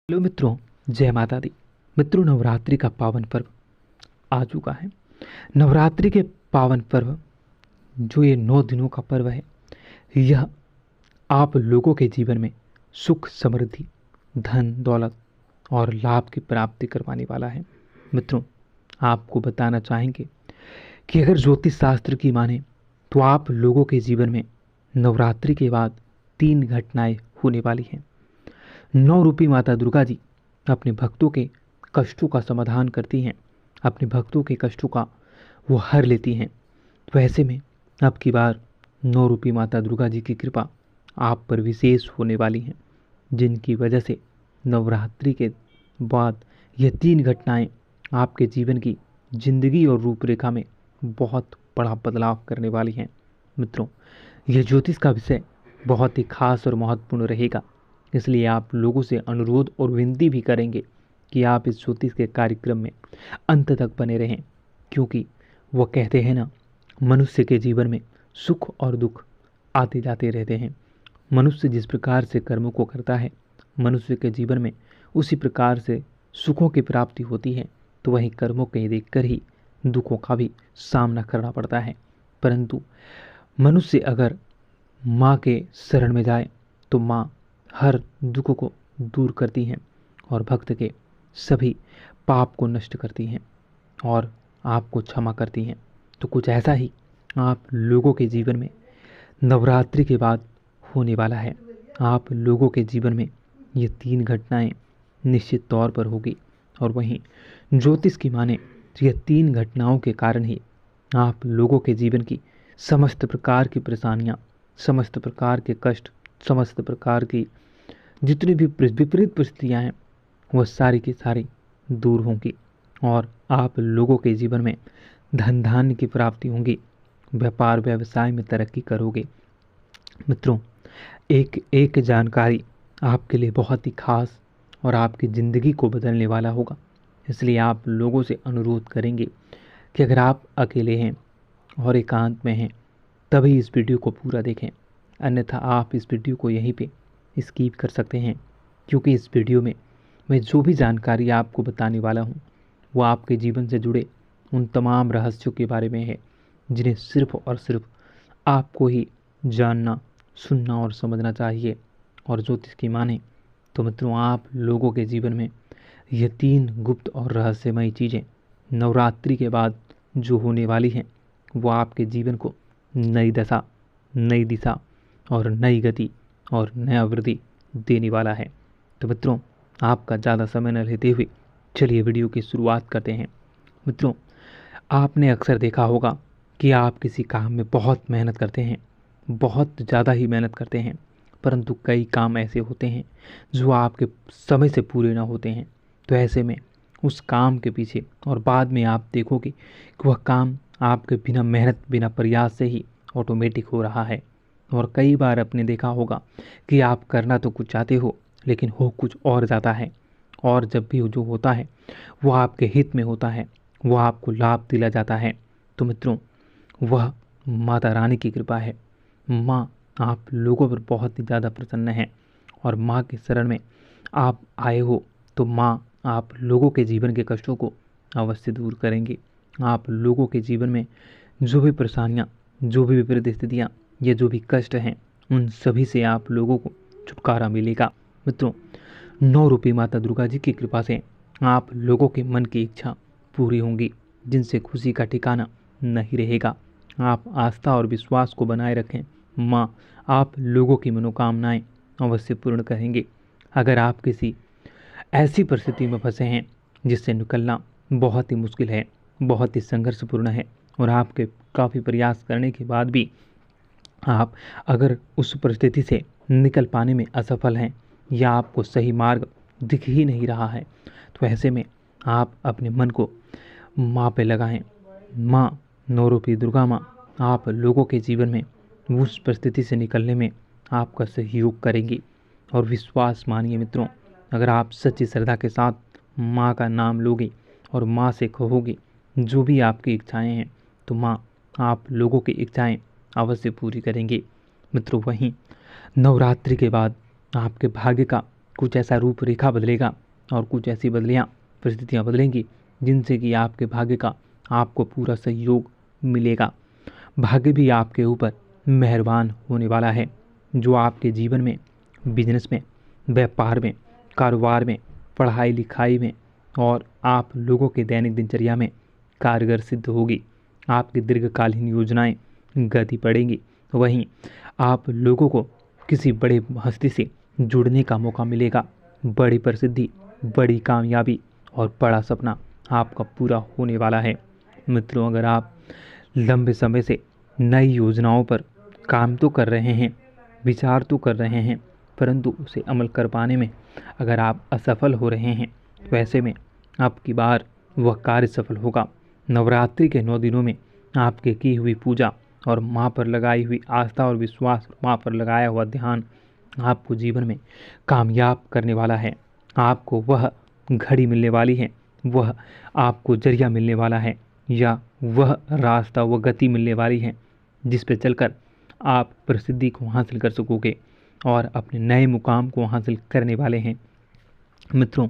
Hello मित्रों, जय माता दी। मित्रों, नवरात्रि का पावन पर्व आ चुका है। नवरात्रि के पावन पर्व जो ये 9 दिनों का पर्व है, यह आप लोगों के जीवन में सुख, समृद्धि, धन, दौलत और लाभ की प्राप्ति करवाने वाला है। मित्रों, आपको बताना चाहेंगे कि अगर ज्योतिष शास्त्र की माने तो आप लोगों के जीवन में नवरात्रि के बाद 3 घटनाएं होने वाली हैं। 9 रूपी माता दुर्गा जी अपने भक्तों के कष्टों का समाधान करती हैं, अपने भक्तों के कष्टों का वो हर लेती हैं। तो ऐसे में अब की बार 9 रूपी माता दुर्गा जी की कृपा आप पर विशेष होने वाली हैं, जिनकी वजह से नवरात्रि के बाद यह 3 घटनाएं आपके जीवन की जिंदगी और रूपरेखा में बहुत बड़ा बदलाव करने वाली हैं। मित्रों, यह ज्योतिष का विषय बहुत ही खास और महत्वपूर्ण रहेगा, इसलिए आप लोगों से अनुरोध और विनती भी करेंगे कि आप इस ज्योतिष के कार्यक्रम में अंत तक बने रहें, क्योंकि वो कहते हैं ना, मनुष्य के जीवन में सुख और दुख आते जाते रहते हैं। मनुष्य जिस प्रकार से कर्मों को करता है, मनुष्य के जीवन में उसी प्रकार से सुखों की प्राप्ति होती है। तो वहीं कर्मों के देखकर ही दुखों का भी सामना करना पड़ता है। परंतु मनुष्य अगर माँ के शरण में जाए तो माँ हर दुख को दूर करती हैं और भक्त के सभी पाप को नष्ट करती हैं और आपको क्षमा करती हैं। तो कुछ ऐसा ही आप लोगों के जीवन में नवरात्रि के बाद होने वाला है। आप लोगों के जीवन में ये 3 घटनाएं निश्चित तौर पर होगी और वहीं ज्योतिष की माने तो यह 3 घटनाओं के कारण ही आप लोगों के जीवन की समस्त प्रकार की परेशानियां, समस्त प्रकार के कष्ट, समस्त प्रकार की जितनी भी विपरीत परिस्थितियां हैं, वह सारी की सारी दूर होंगी और आप लोगों के जीवन में धन धान्य की प्राप्ति होंगी, व्यापार व्यवसाय में तरक्की करोगे। मित्रों, एक एक जानकारी आपके लिए बहुत ही खास और आपकी ज़िंदगी को बदलने वाला होगा। इसलिए आप लोगों से अनुरोध करेंगे कि अगर आप अकेले हैं और एकांत में हैं तभी इस वीडियो को पूरा देखें, अन्यथा आप इस वीडियो को यहीं पे स्किप कर सकते हैं, क्योंकि इस वीडियो में मैं जो भी जानकारी आपको बताने वाला हूँ वो आपके जीवन से जुड़े उन तमाम रहस्यों के बारे में है, जिन्हें सिर्फ और सिर्फ आपको ही जानना, सुनना और समझना चाहिए। और ज्योतिष की माने तो मित्रों, आप लोगों के जीवन में ये 3 गुप्त और रहस्यमयी चीज़ें नवरात्रि के बाद जो होने वाली हैं, वो आपके जीवन को नई दशा, नई दिशा और नई गति और नया वृद्धि देने वाला है। तो मित्रों, आपका ज़्यादा समय न लेते हुए चलिए वीडियो की शुरुआत करते हैं। मित्रों, आपने अक्सर देखा होगा कि आप किसी काम में बहुत मेहनत करते हैं, बहुत ज़्यादा ही मेहनत करते हैं, परंतु कई काम ऐसे होते हैं जो आपके समय से पूरे ना होते हैं। तो ऐसे में उस काम के पीछे और बाद में आप देखोगे कि वह काम आपके बिना मेहनत, बिना प्रयास से ही ऑटोमेटिक हो रहा है। और कई बार आपने देखा होगा कि आप करना तो कुछ चाहते हो लेकिन हो कुछ और जाता है, और जब भी जो होता है वो आपके हित में होता है, वो आपको लाभ दिला जाता है। तो मित्रों, वह माता रानी की कृपा है। माँ आप लोगों पर बहुत ही ज़्यादा प्रसन्न है और माँ के शरण में आप आए हो तो माँ आप लोगों के जीवन के कष्टों को अवश्य दूर करेंगी। आप लोगों के जीवन में जो भी परेशानियाँ, जो भी विपरीत स्थितियाँ, ये जो भी कष्ट हैं, उन सभी से आप लोगों को छुटकारा मिलेगा। मित्रों, 9 रूपी माता दुर्गा जी की कृपा से आप लोगों के मन की इच्छा पूरी होंगी, जिनसे खुशी का ठिकाना नहीं रहेगा। आप आस्था और विश्वास को बनाए रखें, माँ आप लोगों की मनोकामनाएं अवश्य पूर्ण करेंगे। अगर आप किसी ऐसी परिस्थिति में फंसे हैं जिससे निकलना बहुत ही मुश्किल है, बहुत ही संघर्षपूर्ण है, और आपके काफ़ी प्रयास करने के बाद भी आप अगर उस परिस्थिति से निकल पाने में असफल हैं या आपको सही मार्ग दिख ही नहीं रहा है, तो ऐसे में आप अपने मन को माँ पे लगाएं। माँ 9 रूपी दुर्गा माँ आप लोगों के जीवन में उस परिस्थिति से निकलने में आपका सहयोग करेंगी। और विश्वास मानिए मित्रों, अगर आप सच्ची श्रद्धा के साथ माँ का नाम लोगे और माँ से कहोगे जो भी आपकी इच्छाएं हैं, तो माँ आप लोगों की इच्छाएं अवश्य पूरी करेंगे। मित्रों, वहीं नवरात्रि के बाद आपके भाग्य का कुछ ऐसा रूपरेखा बदलेगा और कुछ ऐसी परिस्थितियाँ बदलेंगी जिनसे कि आपके भाग्य का आपको पूरा सहयोग मिलेगा। भाग्य भी आपके ऊपर मेहरबान होने वाला है, जो आपके जीवन में, बिजनेस में, व्यापार में, कारोबार में, पढ़ाई लिखाई में और आप लोगों के दैनिक दिनचर्या में कारगर सिद्ध होगी। आपकी दीर्घकालीन योजनाएं गति पड़ेंगी। वहीं आप लोगों को किसी बड़े हस्ती से जुड़ने का मौका मिलेगा। बड़ी प्रसिद्धि, बड़ी कामयाबी और बड़ा सपना आपका पूरा होने वाला है। मित्रों, अगर आप लंबे समय से नई योजनाओं पर काम तो कर रहे हैं, विचार तो कर रहे हैं, परंतु उसे अमल कर पाने में अगर आप असफल हो रहे हैं, तो ऐसे में अब की बार वह कार्य सफल होगा। नवरात्रि के 9 दिनों में आपके की हुई पूजा और माँ पर लगाई हुई आस्था और विश्वास, माँ पर लगाया हुआ ध्यान आपको जीवन में कामयाब करने वाला है। आपको वह घड़ी मिलने वाली है, वह आपको जरिया मिलने वाला है, या वह रास्ता, वह गति मिलने वाली है जिस पे चलकर आप प्रसिद्धि को हासिल कर सकोगे और अपने नए मुकाम को हासिल करने वाले हैं। मित्रों,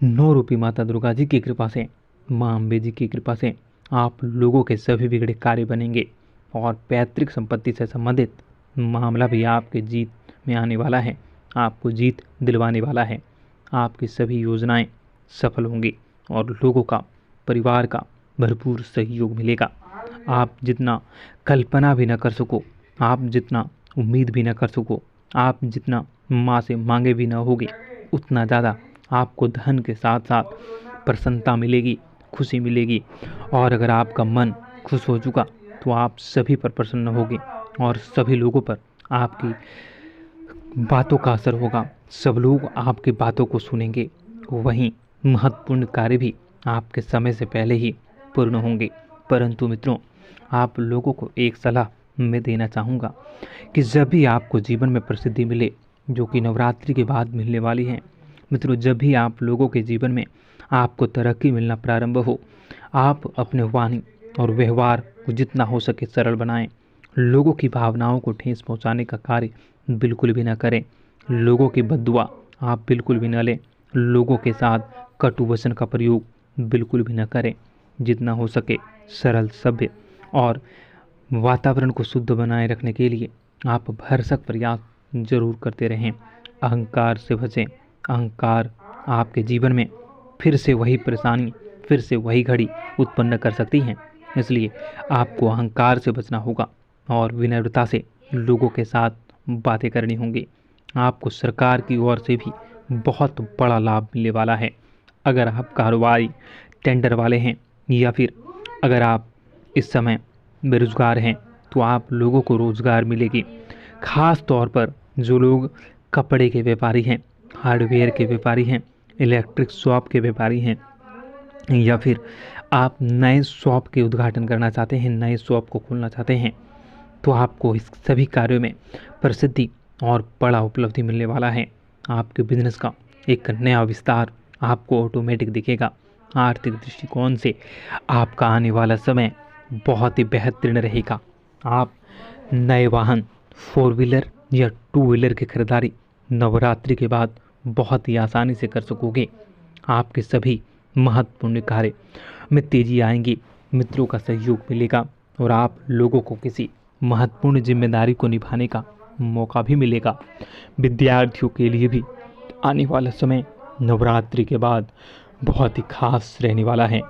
9 रूपी माता दुर्गा जी की कृपा से, माँ अम्बे जी की कृपा से आप लोगों के सभी बिगड़े कार्य बनेंगे और पैतृक संपत्ति से संबंधित मामला भी आपके जीत में आने वाला है, आपको जीत दिलवाने वाला है। आपकी सभी योजनाएं सफल होंगी और लोगों का, परिवार का भरपूर सहयोग मिलेगा। आप जितना कल्पना भी न कर सको, आप जितना उम्मीद भी न कर सको, आप जितना माँ से मांगे भी न होगे, उतना ज़्यादा आपको धन के साथ साथ प्रसन्नता मिलेगी, खुशी मिलेगी। और अगर आपका मन खुश हो चुका तो आप सभी पर प्रसन्न होगे और सभी लोगों पर आपकी बातों का असर होगा। सब लोग आपकी बातों को सुनेंगे। वहीं महत्वपूर्ण कार्य भी आपके समय से पहले ही पूर्ण होंगे। परंतु मित्रों, आप लोगों को एक सलाह मैं देना चाहूँगा कि जब भी आपको जीवन में प्रसिद्धि मिले, जो कि नवरात्रि के बाद मिलने वाली है, मित्रों, जब भी आप लोगों के जीवन में आपको तरक्की मिलना प्रारंभ हो, आप अपने वाणी और व्यवहार को जितना हो सके सरल बनाएं। लोगों की भावनाओं को ठेस पहुंचाने का कार्य बिल्कुल भी न करें। लोगों की बद्दुआ आप बिल्कुल भी न लें। लोगों के साथ कटु वचन का प्रयोग बिल्कुल भी न करें। जितना हो सके सरल, सभ्य और वातावरण को शुद्ध बनाए रखने के लिए आप भरसक प्रयास जरूर करते रहें। अहंकार से बचें। अहंकार आपके जीवन में फिर से वही परेशानी, फिर से वही घड़ी उत्पन्न कर सकती हैं। इसलिए आपको अहंकार से बचना होगा और विनम्रता से लोगों के साथ बातें करनी होंगी। आपको सरकार की ओर से भी बहुत बड़ा लाभ मिलने वाला है। अगर आप कारोबारी, टेंडर वाले हैं या फिर अगर आप इस समय बेरोजगार हैं, तो आप लोगों को रोजगार मिलेगी। खास तौर पर जो लोग कपड़े के व्यापारी हैं, हार्डवेयर के व्यापारी हैं, इलेक्ट्रिक शॉप के व्यापारी हैं, या फिर आप नए शॉप के उद्घाटन करना चाहते हैं, नए शॉप को खोलना चाहते हैं, तो आपको इस सभी कार्यों में प्रसिद्धि और बड़ा उपलब्धि मिलने वाला है। आपके बिजनेस का एक नया विस्तार आपको ऑटोमेटिक दिखेगा। आर्थिक दृष्टिकोण से आपका आने वाला समय बहुत ही बेहतरीन रहेगा। आप नए वाहन, 4 व्हीलर या 2 व्हीलर की खरीदारी नवरात्रि के बाद बहुत ही आसानी से कर सकोगे। आपके सभी महत्वपूर्ण कार्य में तेजी आएंगी। मित्रों का सहयोग मिलेगा और आप लोगों को किसी महत्वपूर्ण जिम्मेदारी को निभाने का मौका भी मिलेगा। विद्यार्थियों के लिए भी आने वाला समय नवरात्रि के बाद बहुत ही खास रहने वाला है।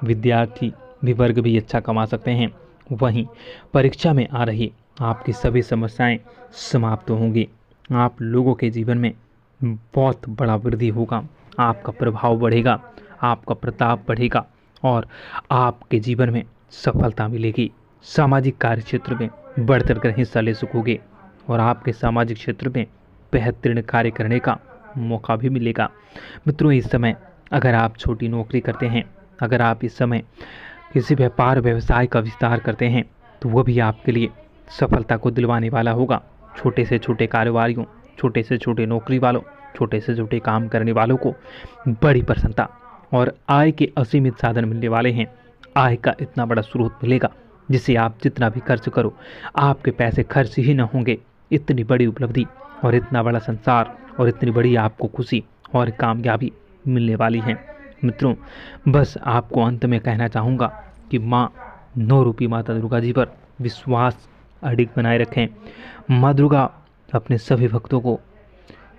विद्यार्थी भी वर्ग भी अच्छा कमा सकते हैं। वहीं परीक्षा में आ रही आपकी सभी समस्याएं समाप्त होंगी। आप लोगों के जीवन में बहुत बड़ा वृद्धि होगा। आपका प्रभाव बढ़ेगा, आपका प्रताप बढ़ेगा और आपके जीवन में सफलता मिलेगी। सामाजिक कार्य क्षेत्र में बढ़ चढ़कर हिस्सा ले सकोगे और आपके सामाजिक क्षेत्र में बेहतरीन कार्य करने का मौका भी मिलेगा। मित्रों, इस समय अगर आप छोटी नौकरी करते हैं, अगर आप इस समय किसी व्यापार व्यवसाय का विस्तार करते हैं, तो वह भी आपके लिए सफलता को दिलवाने वाला होगा। छोटे से छोटे कारोबारियों, छोटे से छोटे नौकरी वालों, छोटे से छोटे काम करने वालों को बड़ी प्रसन्नता और आय के असीमित साधन मिलने वाले हैं। आय का इतना बड़ा स्रोत मिलेगा जिसे आप जितना भी खर्च करो, आपके पैसे खर्च ही न होंगे। इतनी बड़ी उपलब्धि और इतना बड़ा संसार और इतनी बड़ी आपको खुशी और कामयाबी मिलने वाली है। मित्रों, बस आपको अंत में कहना चाहूँगा कि माँ 9 रूपी माता दुर्गा जी पर विश्वास अडिग बनाए रखें। माँ दुर्गा अपने सभी भक्तों को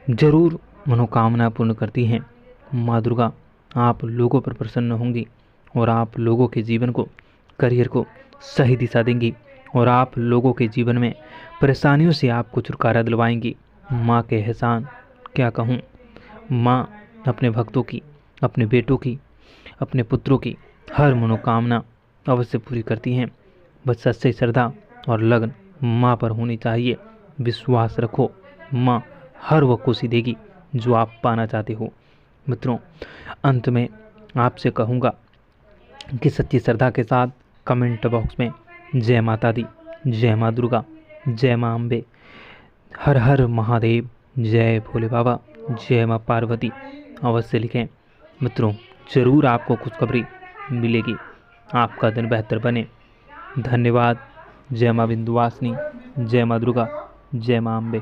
जरूर मनोकामना पूर्ण करती हैं। माँ दुर्गा आप लोगों पर प्रसन्न होंगी और आप लोगों के जीवन को, करियर को सही दिशा देंगी और आप लोगों के जीवन में परेशानियों से आपको छुटकारा दिलवाएंगी। माँ के एहसान क्या कहूँ। माँ अपने भक्तों की, अपने बेटों की, अपने पुत्रों की हर मनोकामना अवश्य पूरी करती हैं। बस सच्ची श्रद्धा और लगन माँ पर होनी चाहिए। विश्वास रखो, माँ हर वो खुशी देगी जो आप पाना चाहते हो। मित्रों, अंत में आपसे कहूँगा कि सच्ची श्रद्धा के साथ कमेंट बॉक्स में जय माता दी, जय माँ दुर्गा, जय माँ अम्बे, हर हर महादेव, जय भोले बाबा, जय माँ पार्वती अवश्य लिखें। मित्रों, ज़रूर आपको खुशखबरी मिलेगी। आपका दिन बेहतर बने। धन्यवाद। जय माँ विंध्यवासिनी, जय माँ दुर्गा, जय माँ अम्बे।